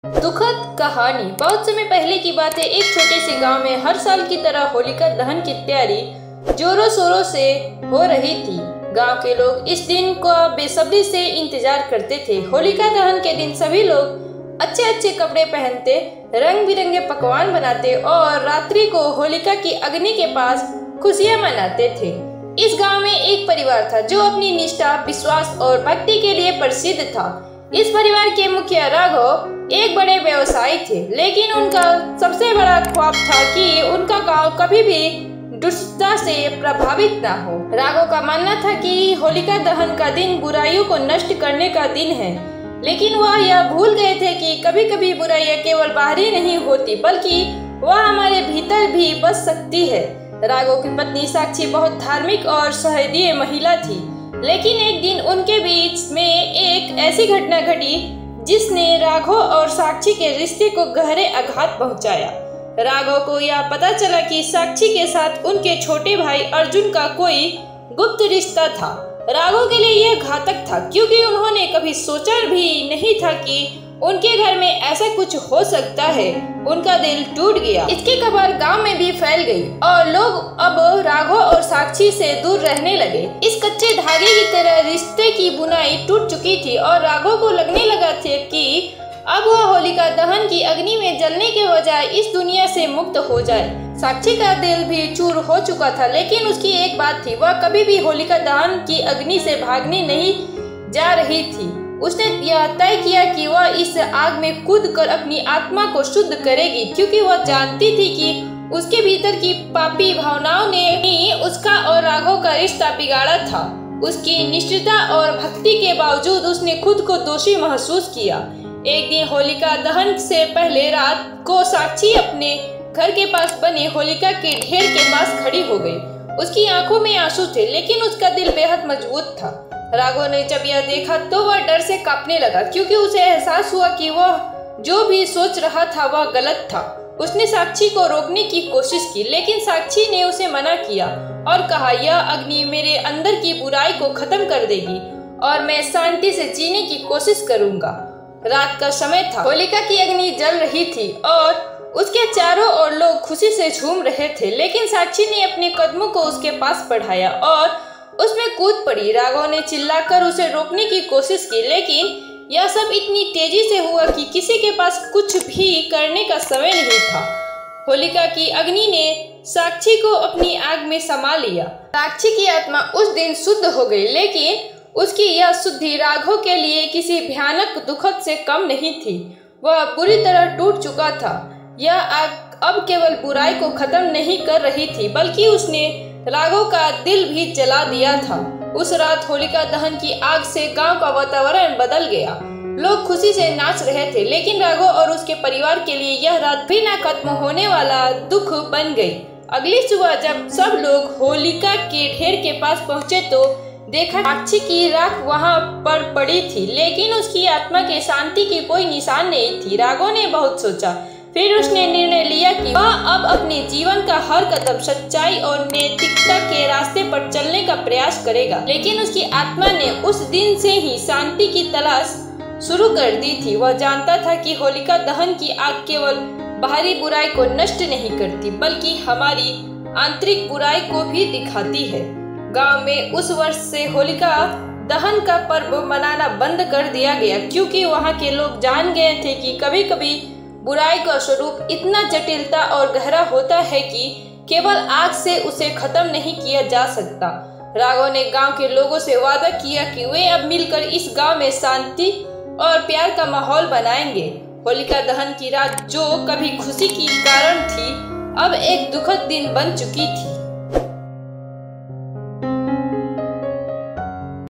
दुखद कहानी। बहुत समय पहले की बात है। एक छोटे से गांव में हर साल की तरह होलिका दहन की तैयारी जोरों शोरों से हो रही थी। गांव के लोग इस दिन को बेसब्री से इंतजार करते थे। होलिका दहन के दिन सभी लोग अच्छे अच्छे कपड़े पहनते, रंग बिरंगे पकवान बनाते और रात्रि को होलिका की अग्नि के पास खुशियां मनाते थे। इस गांव में एक परिवार था जो अपनी निष्ठा, विश्वास और भक्ति के लिए प्रसिद्ध था। इस परिवार के मुखिया राघव एक बड़े व्यवसायी थे, लेकिन उनका सबसे बड़ा ख्वाब था कि उनका गांव कभी भी दुष्टता से प्रभावित न हो। राघव का मानना था कि होलिका दहन का दिन बुराइयों को नष्ट करने का दिन है, लेकिन वह यह भूल गए थे कि कभी कभी बुराइयां केवल बाहरी नहीं होती, बल्कि वह हमारे भीतर भी बस सकती है। राघव की पत्नी साक्षी बहुत धार्मिक और सहृदय महिला थी, लेकिन एक दिन उनके बीच में एक ऐसी घटना घटी जिसने राघव और साक्षी के रिश्ते को गहरे आघात पहुंचाया। राघव को यह पता चला कि साक्षी के साथ उनके छोटे भाई अर्जुन का कोई गुप्त रिश्ता था। राघव के लिए यह घातक था, क्योंकि उन्होंने कभी सोचा भी नहीं था कि उनके घर में ऐसा कुछ हो सकता है। उनका दिल टूट गया। इसकी खबर गांव में भी फैल गई और लोग अब राघव और साक्षी से दूर रहने लगे। इस कच्चे धागे की तरह रिश्ते की बुनाई टूट चुकी थी और राघव को लगने लगा था कि अब वह होलिका दहन की अग्नि में जलने के बजाय इस दुनिया से मुक्त हो जाए। साक्षी का दिल भी चूर हो चुका था, लेकिन उसकी एक बात थी, वह कभी भी होलिका दहन की अग्नि से भागने नहीं जा रही थी। उसने यह तय किया कि वह इस आग में कूदकर अपनी आत्मा को शुद्ध करेगी, क्योंकि वह जानती थी कि उसके भीतर की पापी भावनाओं ने ही उसका और राघव का रिश्ता बिगाड़ा था। उसकी निष्ठा और भक्ति के बावजूद उसने खुद को दोषी महसूस किया। एक दिन होलिका दहन से पहले रात को साक्षी अपने घर के पास बने होलिका के ढेर के पास खड़ी हो गई। उसकी आंखों में आंसू थे, लेकिन उसका दिल बेहद मजबूत था। राघव ने जब यह देखा तो वह डर से कांपने लगा, क्योंकि उसे एहसास हुआ कि वह जो भी सोच रहा था वह गलत था। उसने साक्षी को रोकने की कोशिश की, लेकिन साक्षी ने उसे मना किया और कहा, यह अग्नि मेरे अंदर की बुराई को खत्म कर देगी और मैं शांति से जीने की कोशिश करूंगा। रात का समय था। होलिका की अग्नि जल रही थी और उसके चारों ओर लोग खुशी से झूम रहे थे, लेकिन साक्षी ने अपने कदमों को उसके पास बढ़ाया और उसमें कूद पड़ी। राघव ने चिल्लाकर उसे रोकने की कोशिश की, लेकिन यह सब इतनी तेजी से हुआ कि किसी के पास कुछ भी करने का समय नहीं था। होलिका की अग्नि ने साक्षी को अपनी आग में समा लिया। साक्षी की आत्मा उस दिन शुद्ध हो गई, लेकिन उसकी यह शुद्धि राघव के लिए किसी भयानक दुखद से कम नहीं थी। वह बुरी तरह टूट चुका था। यह आग अब केवल बुराई को खत्म नहीं कर रही थी, बल्कि उसने राघव का दिल भी जला दिया था। उस रात होलिका दहन की आग से गांव का वातावरण बदल गया। लोग खुशी से नाच रहे थे, लेकिन राघव और उसके परिवार के लिए यह रात भी न खत्म होने वाला दुख बन गई। अगली सुबह जब सब लोग होलिका के ढेर के पास पहुंचे तो देखा साक्षी की राख वहां पर पड़ी थी, लेकिन उसकी आत्मा के शांति की कोई निशान नहीं थी। राघव ने बहुत सोचा, फिर उसने निर्णय लिया कि वह अब अपने जीवन का हर कदम सच्चाई और नैतिकता के रास्ते पर चलने का प्रयास करेगा। लेकिन उसकी आत्मा ने उस दिन से ही शांति की तलाश शुरू कर दी थी। वह जानता था कि होलिका दहन की आग केवल बाहरी बुराई को नष्ट नहीं करती, बल्कि हमारी आंतरिक बुराई को भी दिखाती है। गांव में उस वर्ष से होलिका दहन का पर्व मनाना बंद कर दिया गया, क्योंकि वहां के लोग जान गए थे कि कभी कभी बुराई का स्वरूप इतना जटिलता और गहरा होता है कि केवल आग से उसे खत्म नहीं किया जा सकता। राघव ने गांव के लोगों से वादा किया कि वे अब मिलकर इस गांव में शांति और प्यार का माहौल बनाएंगे। होलिका दहन की रात जो कभी खुशी की कारण थी, अब एक दुखद दिन बन चुकी थी।